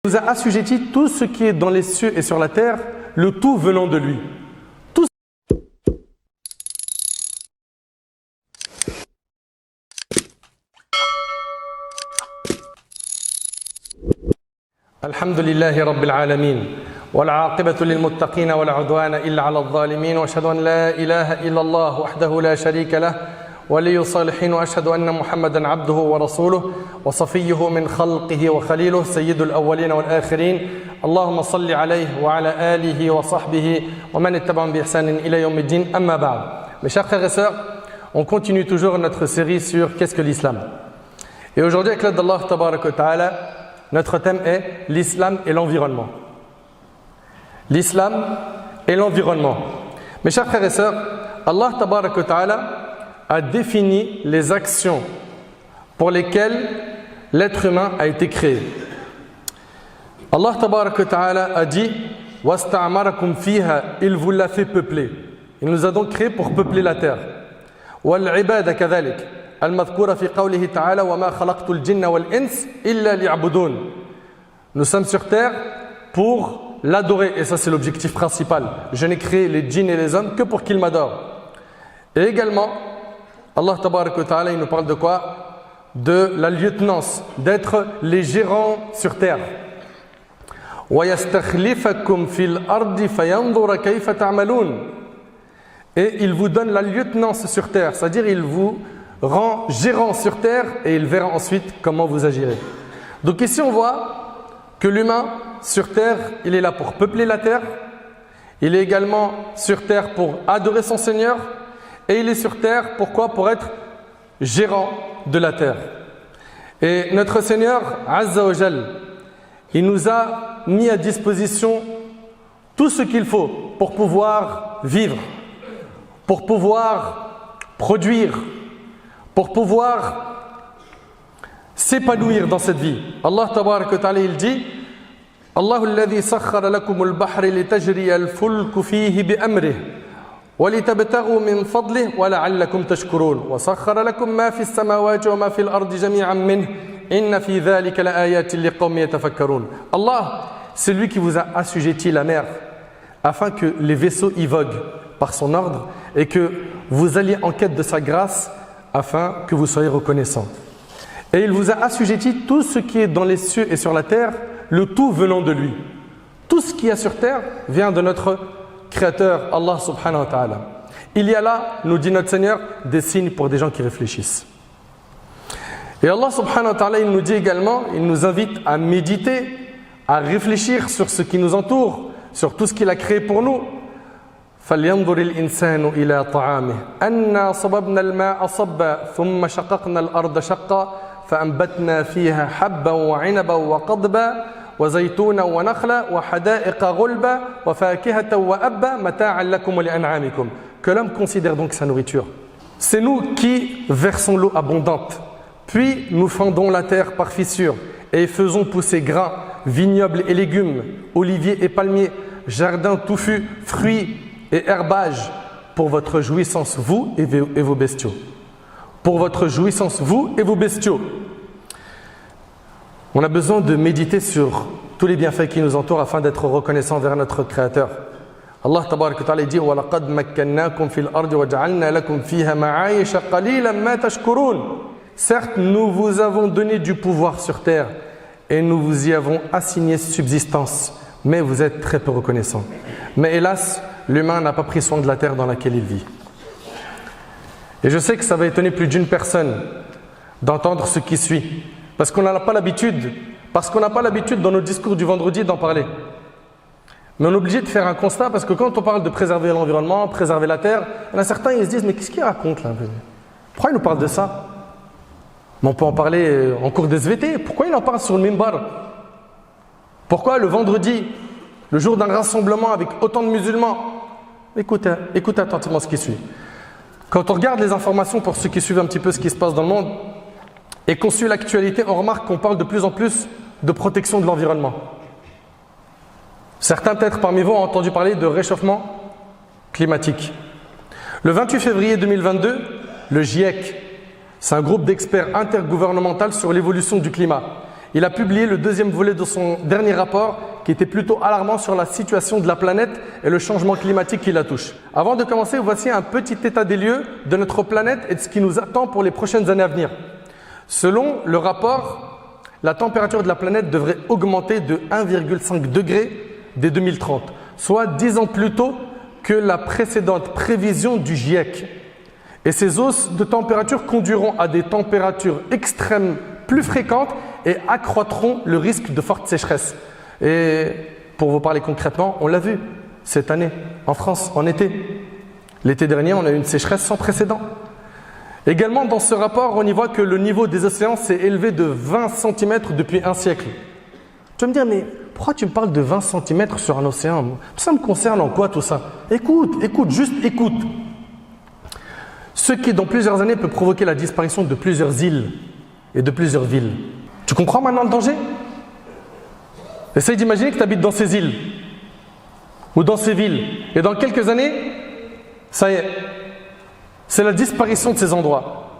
Il nous a assujetti tout ce qui est dans les cieux et sur la terre, le tout venant de lui. Tout... Alhamdulillahi Rabbil Alamin. والعاقبة للمتقين ولا عدوان إلا على الظالمين وأشهد أن لا إله إلا الله وحده لا شريك له ولي الصالحين وأشهد أن محمدا عبده ورسوله وصفيه من خلقه وخليله سيد الأولين والآخرين اللهم صل عليه وعلى آله وصحبه ومن اتبعهم بإحسان إلى يوم الدين أما بعد. Mes chers frères et sœurs, on continue toujours notre série sur qu'est-ce que l'islam. Et aujourd'hui avec l'aide d'Allah Tabaraka wa Ta'ala, notre thème est l'islam et l'environnement. L'islam et l'environnement. Mes chers frères et sœurs, Allah Tabaraka wa Ta'ala a défini les actions pour lesquelles l'être humain a été créé. Allah Tabaraka wa Ta'ala a dit وَاسْتَعْمَرَكُمْ فِيهَا, il vous l'a fait peupler. Il nous a donc créé pour peupler la terre. وَالْعِبَادَ كَذَلِكَ المذكورة في قوله تعالى وما خلقت الجن والإنس إلا ليعبدون. Nous sommes sur terre pour l'adorer, et ça c'est l'objectif principal. Je n'ai créé les djinns et les hommes que pour qu'ils m'adorent. Et également, Allah Tabaraka wa Ta'ala, il nous parle de quoi? De la lieutenance, d'être les gérants sur terre. وَيَسْتَخْلِفَكُمْ فِي الْأَرْضِ فَيَنْظُرَ كَيْفَ تَعْمَلُونَ. Et il vous donne la lieutenance sur terre, c'est-à-dire il vous rend gérant sur terre et il verra ensuite comment vous agirez. Donc ici on voit que l'humain sur terre, il est là pour peupler la terre, il est également sur terre pour adorer son Seigneur et il est sur terre pourquoi? Pour être gérant de la terre. Et notre Seigneur Azza wa Jal, il nous a mis à disposition tout ce qu'il faut pour pouvoir vivre, pour pouvoir produire, pour pouvoir s'épanouir dans cette vie. Allah Tabaraka wa Ta'ala, il dit Allahu alladhi sakhkhara lakumul bahra litajriya al-fulku fihi bi'amrihi wa litabtaghu min fadlihi wa la'allakum tashkurun wa sakhkhara lakum ma fi as-samawati wa ma fi al-ardi jami'an minhu inna fi dhalika la'ayatin liqaumin yatafakkarun. Allah, c'est lui qui vous a assujetti la mer afin que les vaisseaux y voguent par son ordre et que vous alliez en quête de sa grâce afin que vous soyez reconnaissants. Et il vous a assujetti tout ce qui est dans les cieux et sur la terre, le tout venant de lui. Tout ce qu'il y a sur terre vient de notre Créateur, Allah subhanahu wa ta'ala. Il y a là, nous dit notre Seigneur, des signes pour des gens qui réfléchissent. Et Allah subhanahu wa ta'ala, il nous dit également, il nous invite à méditer, à réfléchir sur ce qui nous entoure, sur tout ce qu'il a créé pour nous. فلينظر الإنسان إلى طعامه أنا صببنا الماء صبا ثم شققنا الأرض شقا فأنبتنا فيها حبا وعنبا وقضبا وزيتونا ونخلا وحدائق غلبا وفاكهة وأبا متاعا لكم ولأنعامكم. Que l'homme considère donc sa nourriture. C'est nous qui versons l'eau abondante, puis nous fendons la terre par fissures et faisons pousser grains, vignobles et légumes, oliviers et palmiers, jardins touffus, fruits et herbages pour votre jouissance, vous et vos bestiaux. Pour votre jouissance, vous et vos bestiaux. On a besoin de méditer sur tous les bienfaits qui nous entourent afin d'être reconnaissants vers notre Créateur. Allah Tabaraka wa Ta'ala dit وَلَقَدْ مَكَّنَّاكُمْ فِي الْأَرْضِ وَجَعَلْنَا لَكُمْ فِيهَا مَعَايِشَ قَلِيلًا مَا تَشْكُرُونَ. Certes, nous vous avons donné du pouvoir sur terre et nous vous y avons assigné subsistance, mais vous êtes très peu reconnaissants. Mais hélas, l'humain n'a pas pris soin de la terre dans laquelle il vit. Et je sais que ça va étonner plus d'une personne d'entendre ce qui suit. Parce qu'on n'a pas l'habitude, dans nos discours du vendredi d'en parler. Mais on est obligé de faire un constat parce que quand on parle de préserver l'environnement, préserver la terre, il y en a certains ils se disent mais qu'est-ce qu'il raconte là? Pourquoi il nous parle de ça? Mais on peut en parler en cours de SVT. Pourquoi il en parle sur le minbar? Pourquoi le vendredi, le jour d'un rassemblement avec autant de musulmans? Écoutez attentivement ce qui suit. Quand on regarde les informations pour ceux qui suivent un petit peu ce qui se passe dans le monde et qu'on suit l'actualité, on remarque qu'on parle de plus en plus de protection de l'environnement. Certains peut-être parmi vous ont entendu parler de réchauffement climatique. Le 28 février 2022, le GIEC, c'est un groupe d'experts intergouvernemental sur l'évolution du climat. il a publié le deuxième volet de son dernier rapport qui était plutôt alarmant sur la situation de la planète et le changement climatique qui la touche. Avant de commencer, voici un petit état des lieux de notre planète et de ce qui nous attend pour les prochaines années à venir. Selon le rapport, la température de la planète devrait augmenter de 1,5 degré dès 2030, soit 10 ans plus tôt que la précédente prévision du GIEC. Et ces hausses de température conduiront à des températures extrêmes plus fréquentes et accroîtront le risque de fortes sécheresses. Et pour vous parler concrètement, on l'a vu cette année en France, en été. L'été dernier, on a eu une sécheresse sans précédent. Également, dans ce rapport, on y voit que le niveau des océans s'est élevé de 20 cm depuis un siècle. Tu vas me dire, mais pourquoi tu me parles de 20 cm sur un océan? Ça me concerne en quoi tout ça? Écoute, juste écoute. Ce qui, dans plusieurs années, peut provoquer la disparition de plusieurs îles et de plusieurs villes. Tu comprends maintenant le danger? Essaye d'imaginer que tu habites dans ces îles ou dans ces villes. Et dans quelques années, ça y est, c'est la disparition de ces endroits.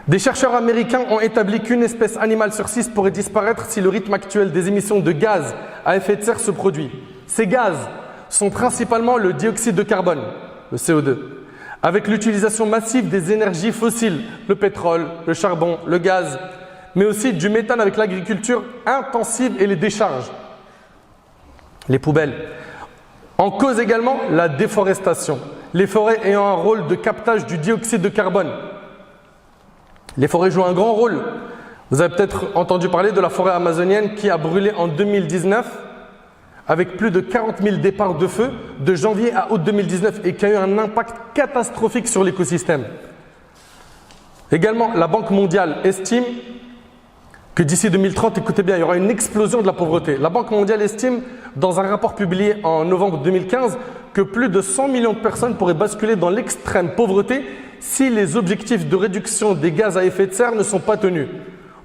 Des chercheurs américains ont établi qu'une espèce animale sur 6 pourrait disparaître si le rythme actuel des émissions de gaz à effet de serre se produit. Ces gaz sont principalement le dioxyde de carbone, le CO2, avec l'utilisation massive des énergies fossiles, le pétrole, le charbon, le gaz, mais aussi du méthane avec l'agriculture intensive et les décharges, les poubelles. En cause également la déforestation, les forêts ayant un rôle de captage du dioxyde de carbone. Les forêts jouent un grand rôle. Vous avez peut-être entendu parler de la forêt amazonienne qui a brûlé en 2019 avec plus de 40 000 départs de feu de janvier à août 2019 et qui a eu un impact catastrophique sur l'écosystème. Également, la Banque mondiale estime que d'ici 2030, écoutez bien, il y aura une explosion de la pauvreté. La Banque mondiale estime, dans un rapport publié en novembre 2015, que plus de 100 millions de personnes pourraient basculer dans l'extrême pauvreté si les objectifs de réduction des gaz à effet de serre ne sont pas tenus.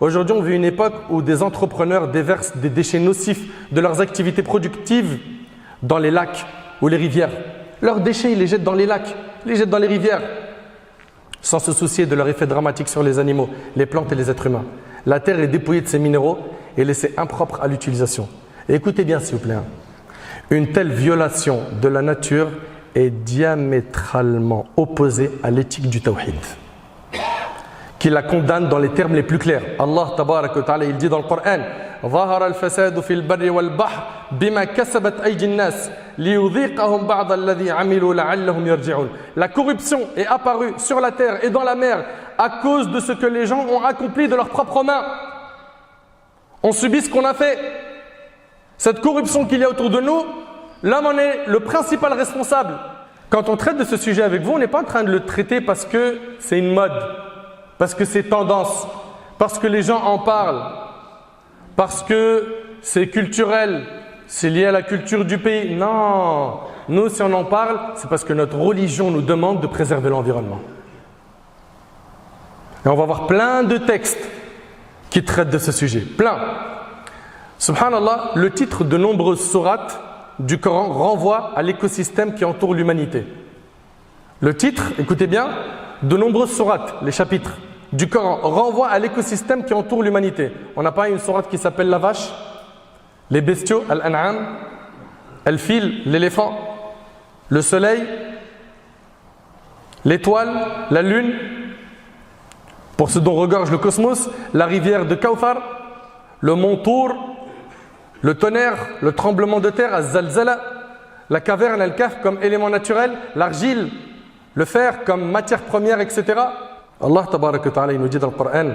Aujourd'hui, on vit une époque où des entrepreneurs déversent des déchets nocifs de leurs activités productives dans les lacs ou les rivières. Leurs déchets, ils les jettent dans les lacs, ils les jettent dans les rivières, sans se soucier de leur effet dramatique sur les animaux, les plantes et les êtres humains. La terre est dépouillée de ses minéraux et laissée impropre à l'utilisation. Et écoutez bien, s'il vous plaît, une telle violation de la nature est diamétralement opposée à l'éthique du tawhid, qui la condamne dans les termes les plus clairs. Allah tabaraka wa ta'ala, il dit dans le Coran: ظهر الفساد في البر والبحر بما كسبت أيدي الناس ليذيقهم بعض الذي عملوا لعلهم يرجعون. La corruption est apparue sur la terre et dans la mer à cause de ce que les gens ont accompli de leurs propres mains. On subit ce qu'on a fait. Cette corruption qu'il y a autour de nous, l'homme en est le principal responsable. Quand on traite de ce sujet avec vous, on n'est pas en train de le traiter parce que c'est une mode, parce que c'est tendance, parce que les gens en parlent, parce que c'est culturel, c'est lié à la culture du pays. Non, nous si on en parle, c'est parce que notre religion nous demande de préserver l'environnement. Et on va voir plein de textes qui traitent de ce sujet, plein. Subhanallah, le titre de nombreuses sourates du Coran renvoie à l'écosystème qui entoure l'humanité. Le titre, écoutez bien, de nombreuses sourates, les chapitres du Coran renvoient à l'écosystème qui entoure l'humanité. On n'a pas une sourate qui s'appelle la vache, les bestiaux, al-an'am, al-fil, l'éléphant, le soleil, l'étoile, la lune, pour ce dont regorge le cosmos, la rivière de Kawthar, le mont Tour, le tonnerre, le tremblement de terre, az-zalzala, la caverne, al-kahf comme élément naturel, l'argile, le fer comme matière première, etc. Allah tabaraka wa ta'ala, il nous dit dans le Coran: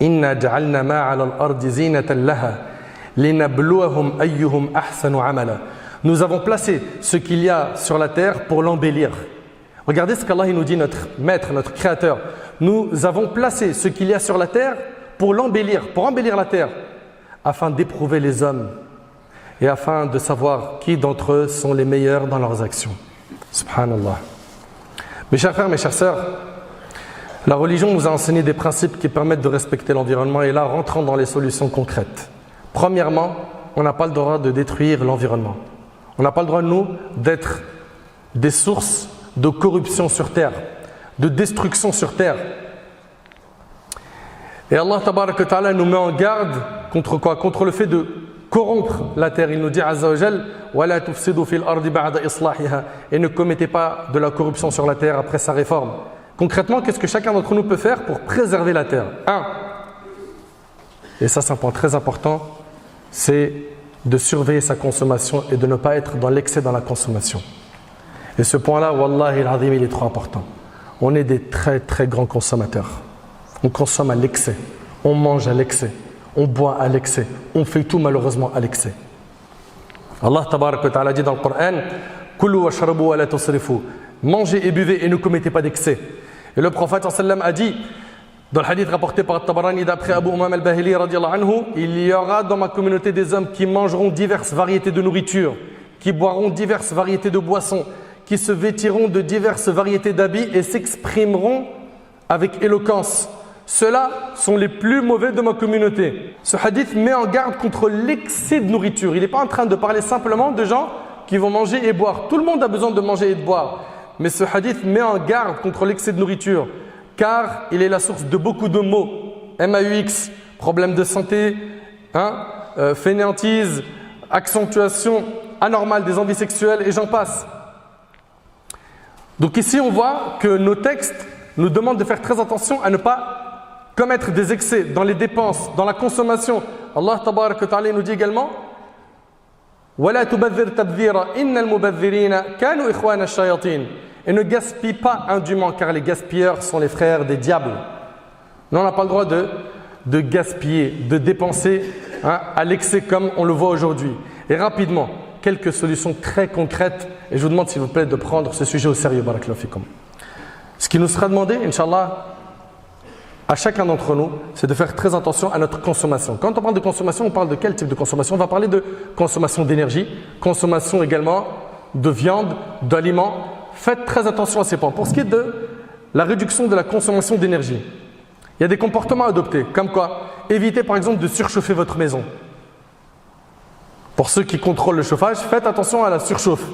Inna ja'alna ma 'ala al-ardi zinatan laha linabluwahum ayyuhum ahsanu 'amala. Nous avons placé ce qu'il y a sur la terre pour l'embellir. Regardez ce qu'Allah nous dit, notre maître, notre créateur. Nous avons placé ce qu'il y a sur la terre pour l'embellir, pour embellir la terre, afin d'éprouver les hommes et afin de savoir qui d'entre eux sont les meilleurs dans leurs actions. Subhanallah. Mes chers frères, mes chères sœurs, la religion nous a enseigné des principes qui permettent de respecter l'environnement, et là, rentrons dans les solutions concrètes. Premièrement, on n'a pas le droit de détruire l'environnement. On n'a pas le droit, nous, d'être des sources de corruption sur terre, de destruction sur terre. Et Allah tabaraka wa ta'ala nous met en garde contre quoi? Contre le fait de corrompre la terre. Il nous dit Azza wa Jal وَلَا تُفْسِدُوا فِي الْأَرْضِ بَعْدَ إِصْلَاحِهَا, et ne commettez pas de la corruption sur la terre après sa réforme. Concrètement, qu'est-ce que chacun d'entre nous peut faire pour préserver la terre? Et ça c'est un point très important, c'est de surveiller sa consommation et de ne pas être dans l'excès dans la consommation. Et ce point-là, Wallahi al-Azim, il est trop important. On est des très très grands consommateurs. On consomme à l'excès, on mange à l'excès, on boit à l'excès, on fait tout malheureusement à l'excès. Allah tabarak wa ta'ala dit dans le Coran Kulu washrabu wa la tusrifu, mangez et buvez et ne commettez pas d'excès. Et le prophète sallam a dit dans le hadith rapporté par Tabarani d'après Abu Umam al-Bahili radiyallahu anhu, il y aura dans ma communauté des hommes qui mangeront diverses variétés de nourriture, qui boiront diverses variétés de boissons, qui se vêtiront de diverses variétés d'habits et s'exprimeront avec éloquence. Ceux-là sont les plus mauvais de ma communauté. Ce hadith met en garde contre l'excès de nourriture. Il n'est pas en train de parler simplement de gens qui vont manger et boire. Tout le monde a besoin de manger et de boire. Mais ce hadith met en garde contre l'excès de nourriture, car il est la source de beaucoup de maux. MAUX, problèmes de santé, fainéantise, accentuation anormale des envies sexuelles et j'en passe. Donc ici on voit que nos textes nous demandent de faire très attention à ne pas commettre des excès dans les dépenses, dans la consommation. Allah tabarak wa ta'ala nous dit également وَلَا تُبَذِّرْ تَبْذِيرًا إِنَّ الْمُبَذِّرِينَ كَانُوا إِخْوَانَ الشَّيَاطِينَ, et ne gaspille pas indûment car les gaspilleurs sont les frères des diables. Nous on n'a pas le droit de gaspiller, de dépenser à l'excès comme on le voit aujourd'hui. Et rapidement, quelques solutions très concrètes, et je vous demande s'il vous plaît de prendre ce sujet au sérieux. Barakallahu fikum. Ce qui nous sera demandé, Inch'Allah, à chacun d'entre nous, c'est de faire très attention à notre consommation. Quand on parle de consommation, on parle de quel type de consommation? On va parler de consommation d'énergie, consommation également de viande, d'aliments. Faites très attention à ces points. Pour ce qui est de la réduction de la consommation d'énergie, il y a des comportements à adopter, comme quoi? Évitez par exemple de surchauffer votre maison. Pour ceux qui contrôlent le chauffage, faites attention à la surchauffe.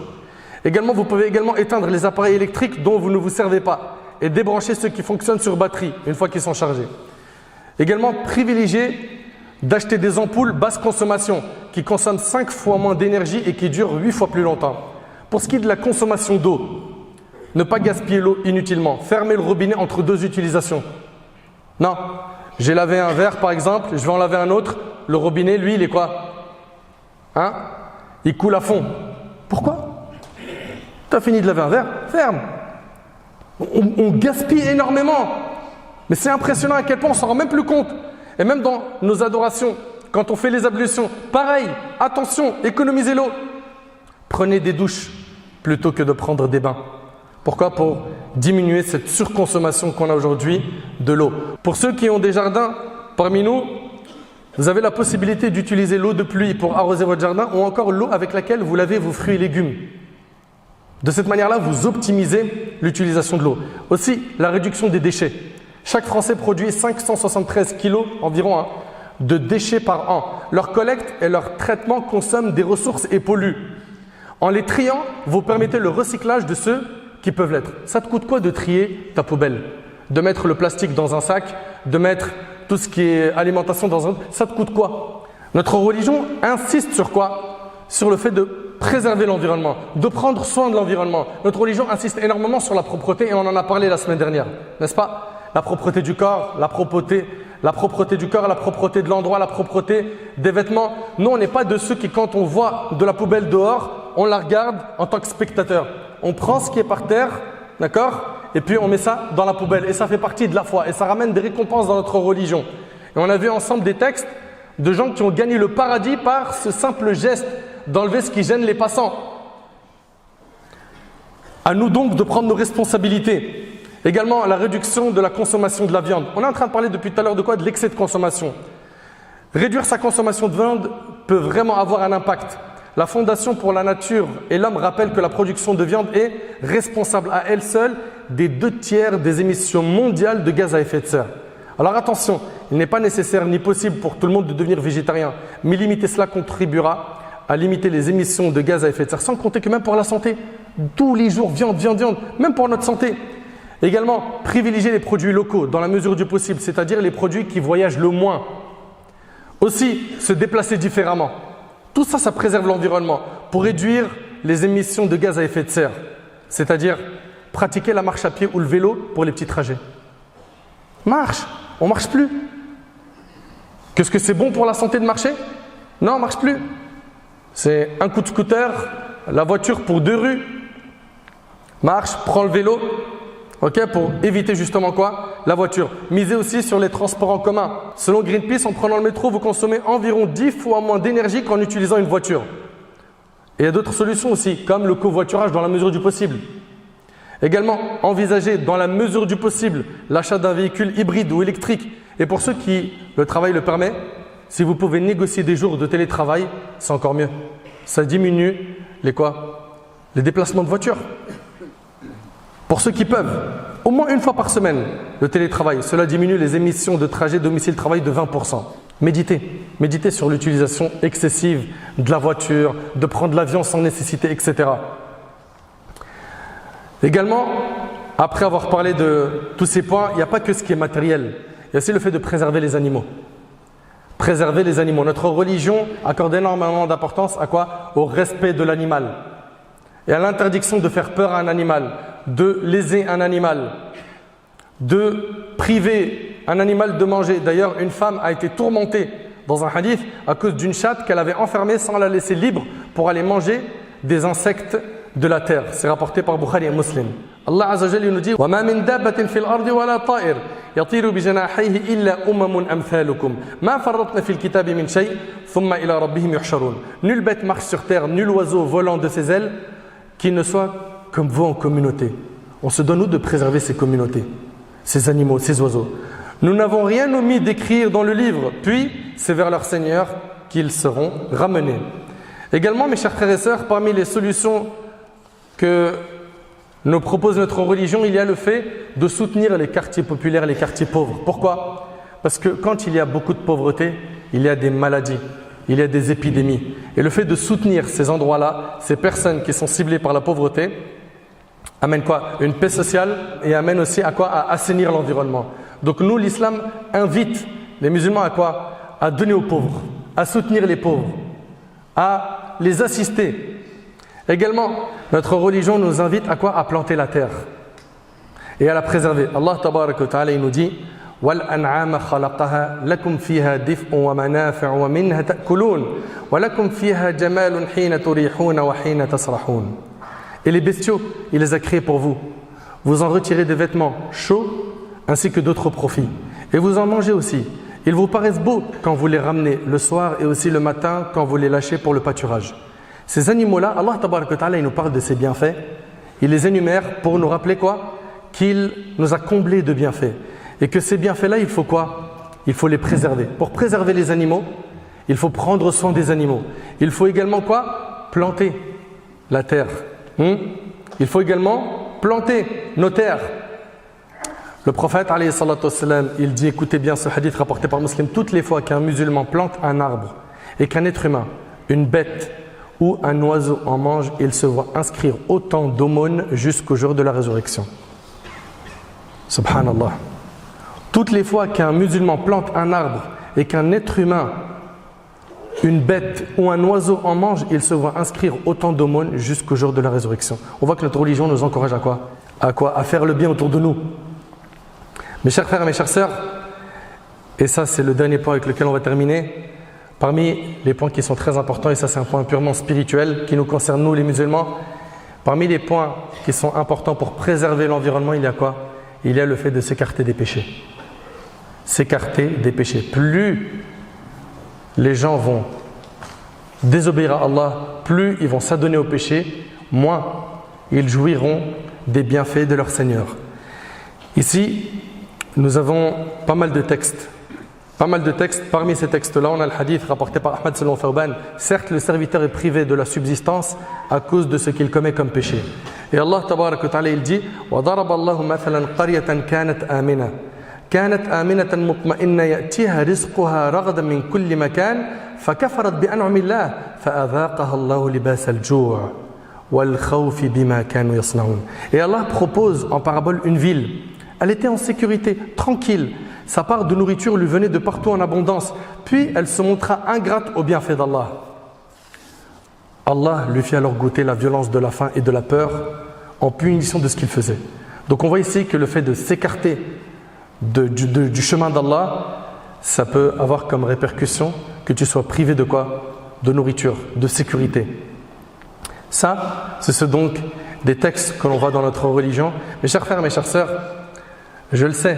Également, vous pouvez également éteindre les appareils électriques dont vous ne vous servez pas et débrancher ceux qui fonctionnent sur batterie une fois qu'ils sont chargés. Également, privilégiez d'acheter des ampoules basse consommation qui consomment 5 fois moins d'énergie et qui durent 8 fois plus longtemps. Pour ce qui est de la consommation d'eau, ne pas gaspiller l'eau inutilement. Fermez le robinet entre deux utilisations. Non, j'ai lavé un verre par exemple, je vais en laver un autre. Le robinet, lui, il est quoi? Il coule à fond. Pourquoi? Tu as fini de laver un verre, ferme. On gaspille énormément. Mais c'est impressionnant à quel point on ne s'en rend même plus compte. Et même dans nos adorations, quand on fait les ablutions, pareil, attention, économisez l'eau. Prenez des douches plutôt que de prendre des bains. Pourquoi? Pour diminuer cette surconsommation qu'on a aujourd'hui de l'eau. Pour ceux qui ont des jardins parmi nous, vous avez la possibilité d'utiliser l'eau de pluie pour arroser votre jardin ou encore l'eau avec laquelle vous lavez vos fruits et légumes. De cette manière-là, vous optimisez l'utilisation de l'eau. Aussi, la réduction des déchets. Chaque Français produit 573 kg environ de déchets par an. Leur collecte et leur traitement consomment des ressources et polluent. En les triant, vous permettez le recyclage de ceux qui peuvent l'être. Ça te coûte quoi de trier ta poubelle? De mettre le plastique dans un sac, de mettre tout ce qui est alimentation dans un autre, ça te coûte quoi? Notre religion insiste sur quoi? Sur le fait de préserver l'environnement, de prendre soin de l'environnement. Notre religion insiste énormément sur la propreté et on en a parlé la semaine dernière, n'est-ce pas? La propreté du corps, la propreté du corps, la propreté de l'endroit, la propreté des vêtements. Nous, on n'est pas de ceux qui, quand on voit de la poubelle dehors, on la regarde en tant que spectateur. On prend ce qui est par terre, d'accord? Et puis on met ça dans la poubelle et ça fait partie de la foi et ça ramène des récompenses dans notre religion. Et on a vu ensemble des textes de gens qui ont gagné le paradis par ce simple geste d'enlever ce qui gêne les passants. À nous donc de prendre nos responsabilités. Également la réduction de la consommation de la viande. On est en train de parler depuis tout à l'heure de quoi? De l'excès de consommation. Réduire sa consommation de viande peut vraiment avoir un impact. La Fondation pour la Nature et l'Homme rappelle que la production de viande est responsable à elle seule des 2/3 des émissions mondiales de gaz à effet de serre. Alors attention, il n'est pas nécessaire ni possible pour tout le monde de devenir végétarien, mais limiter cela contribuera à limiter les émissions de gaz à effet de serre, sans compter que même pour la santé, tous les jours, viande, même pour notre santé. Également, privilégier les produits locaux dans la mesure du possible, c'est-à-dire les produits qui voyagent le moins. Aussi, se déplacer différemment. Tout ça, ça préserve l'environnement pour réduire les émissions de gaz à effet de serre. C'est-à-dire pratiquer la marche à pied ou le vélo pour les petits trajets. Marche, on ne marche plus. Qu'est-ce que c'est bon pour la santé de marcher? Non, on ne marche plus. C'est un coup de scooter, la voiture pour 2 rues. Marche, prends le vélo, ok, pour éviter justement quoi? La voiture. Misez aussi sur les transports en commun. Selon Greenpeace, en prenant le métro, vous consommez environ 10 fois moins d'énergie qu'en utilisant une voiture. Et il y a d'autres solutions aussi, comme le covoiturage dans la mesure du possible. Également, envisagez dans la mesure du possible l'achat d'un véhicule hybride ou électrique. Et pour ceux qui le travail le permet, si vous pouvez négocier des jours de télétravail, c'est encore mieux. Ça diminue les déplacements de voiture. Pour ceux qui peuvent, au moins une fois par semaine, le télétravail, cela diminue les émissions de trajet domicile-travail de 20%. Méditez sur l'utilisation excessive de la voiture, de prendre l'avion sans nécessité, etc. Également, après avoir parlé de tous ces points, il n'y a pas que ce qui est matériel. Il y a aussi le fait de préserver les animaux. Préserver les animaux. Notre religion accorde énormément d'importance à quoi? Au respect de l'animal. Et à l'interdiction de faire peur à un animal, de léser un animal, de priver un animal de manger. D'ailleurs, une femme a été tourmentée dans un hadith à cause d'une chatte qu'elle avait enfermée sans la laisser libre pour aller manger des insectes de la terre. C'est rapporté par Bukhari et Muslim. Allah Azza wa Jalla nous dit: وَمَا مِن دَابَّةٍ فِي الْأَرْضِ وَلَا طَائِرٍ يَطِيرُ بِجَنَاحَيْهِ إِلَّا أُمَمٌ أَمْثَالُكُمْ مَا فَرَّطْنَا فِي الْكِتَابِ مِنْ شَيْءٍ ثُمَّ إِلَى رَبِّهِمْ يُحْشَرُونَ. Nulle bête marche sur terre, nul oiseau volant de ses ailes qui ne soit comme vous en communauté. On se donne nous de préserver ces communautés, ces animaux, ces oiseaux. Nous n'avons rien omis d'écrire dans le livre, puis c'est vers leur Seigneur qu'ils seront ramenés. Également, mes chers frères et sœurs, parmi les solutions que nous propose notre religion, il y a le fait de soutenir les quartiers populaires, les quartiers pauvres. Pourquoi? Parce que quand il y a beaucoup de pauvreté, il y a des maladies, il y a des épidémies. Et le fait de soutenir ces endroits-là, ces personnes qui sont ciblées par la pauvreté, amène quoi? Une paix sociale et amène aussi à quoi? À assainir l'environnement. Donc nous, l'islam invite les musulmans à quoi? À donner aux pauvres, à soutenir les pauvres, à les assister. Également, notre religion nous invite à quoi? À planter la terre et à la préserver. Allah tabaraka wa ta'ala nous dit: وَالْأَنْعَامَ خَلَقَهَا لَكُمْ فِيهَا دِفْءٌ وَمَنَافِعُ وَمِنْهَا تَأْكُلُونَ وَلَكُمْ فِيهَا جَمَالٌ حِينَ تُرِيحُونَ وَحِينَ تَسْرَحُونَ. Et les bestiaux, il les a créés pour vous. Vous en retirez des vêtements chauds ainsi que d'autres profits. Et vous en mangez aussi. Ils vous paraissent beaux quand vous les ramenez le soir et aussi le matin quand vous les lâchez pour le pâturage. Ces animaux-là, Allah tabaraka wa ta'ala, il nous parle de ces bienfaits. Il les énumère pour nous rappeler quoi? Qu'il nous a comblés de bienfaits. Et que ces bienfaits-là, il faut quoi? Il faut les préserver. Pour préserver les animaux, il faut prendre soin des animaux. Il faut également quoi? Planter la terre. Il faut également planter nos terres. Le prophète, alayhi salatu wassalam, il dit, écoutez bien ce hadith rapporté par Muslim, toutes les fois qu'un musulman plante un arbre et qu'un être humain, une bête ou un oiseau en mange, il se voit inscrire autant d'aumônes jusqu'au jour de la résurrection. Subhanallah. Toutes les fois qu'un musulman plante un arbre et qu'un être humain, une bête ou un oiseau en mange, il se voit inscrire autant d'aumônes jusqu'au jour de la résurrection. On voit que notre religion nous encourage à quoi? À faire le bien autour de nous. Mes chers frères et mes chères sœurs, et ça c'est le dernier point avec lequel on va terminer, parmi les points qui sont très importants, et ça c'est un point purement spirituel qui nous concerne nous les musulmans, parmi les points qui sont importants pour préserver l'environnement, il y a quoi? Il y a le fait de s'écarter des péchés. S'écarter des péchés. Plus les gens vont désobéir à Allah, plus ils vont s'adonner au péché, moins ils jouiront des bienfaits de leur Seigneur. Ici, nous avons pas mal de textes. Parmi ces textes-là, on a le hadith rapporté par Ahmad selon Thawban. Certes, le serviteur est privé de la subsistance à cause de ce qu'il commet comme péché. Et Allah tabaraka wa ta'ala, il dit: وَضَرَبَ اللَّهُ مَثَلًا قَرْيَةً كانت آمنة مطمئنة يأتيها رزقها رغدا من كل مكان فكفرت بأنعم الله فأذاقها الله لباس الجوع والخوف بما كانوا يصنعون. Et Allah propose en parabole une ville. Elle était en sécurité, tranquille. Sa part de nourriture lui venait de partout en abondance. Puis elle se montra ingrate au bienfait d'Allah. Allah lui fit alors goûter la violence de la faim et de la peur en punition de ce qu'il faisait. Donc on voit ici que le fait de s'écarter du chemin d'Allah, ça peut avoir comme répercussion que tu sois privé de quoi? De nourriture, de sécurité. Ça, c'est donc des textes que l'on voit dans notre religion. Mes chers frères, mes chères sœurs, je le sais,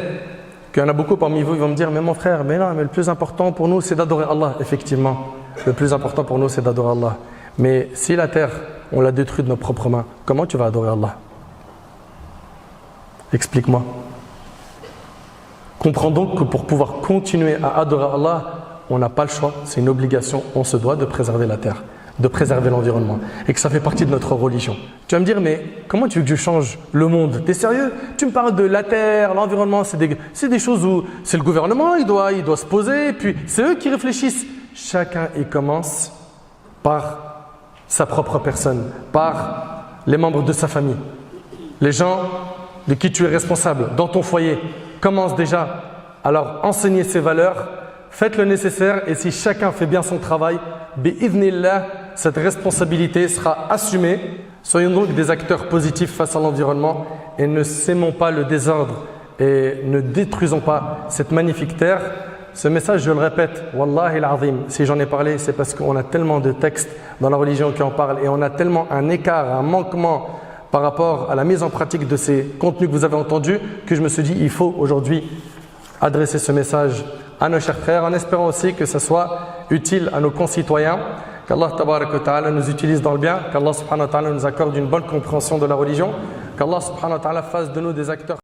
qu'il y en a beaucoup parmi vous, ils vont me dire, mais mon frère, mais non, mais le plus important pour nous, c'est d'adorer Allah. Effectivement, le plus important pour nous, c'est d'adorer Allah. Mais si la terre, on l'a détruite de nos propres mains, comment tu vas adorer Allah? Explique-moi. Comprends donc que pour pouvoir continuer à adorer Allah, on n'a pas le choix, c'est une obligation, on se doit de préserver la terre, de préserver l'environnement, et que ça fait partie de notre religion. Tu vas me dire, mais comment tu veux que je change le monde? T'es sérieux? Tu me parles de la terre, l'environnement, c'est des choses où c'est le gouvernement, il doit se poser, et puis c'est eux qui réfléchissent. Chacun y commence par sa propre personne, par les membres de sa famille. Les gens de qui tu es responsable, dans ton foyer, commence déjà à leur enseigner ces valeurs, faites le nécessaire et si chacun fait bien son travail, bi'idhnillah, cette responsabilité sera assumée. Soyons donc des acteurs positifs face à l'environnement et ne sémons pas le désordre et ne détruisons pas cette magnifique terre. Ce message, je le répète, Wallahi al-Azim, si j'en ai parlé, c'est parce qu'on a tellement de textes dans la religion qui en parlent et on a tellement un écart, un manquement par rapport à la mise en pratique de ces contenus que vous avez entendus que je me suis dit, il faut aujourd'hui adresser ce message à nos chers frères en espérant aussi que ça soit utile à nos concitoyens, qu'Allah tabarak wa ta'ala nous utilise dans le bien, qu'Allah subhanahu wa ta'ala nous accorde une bonne compréhension de la religion, qu'Allah subhanahu wa ta'ala fasse de nous des acteurs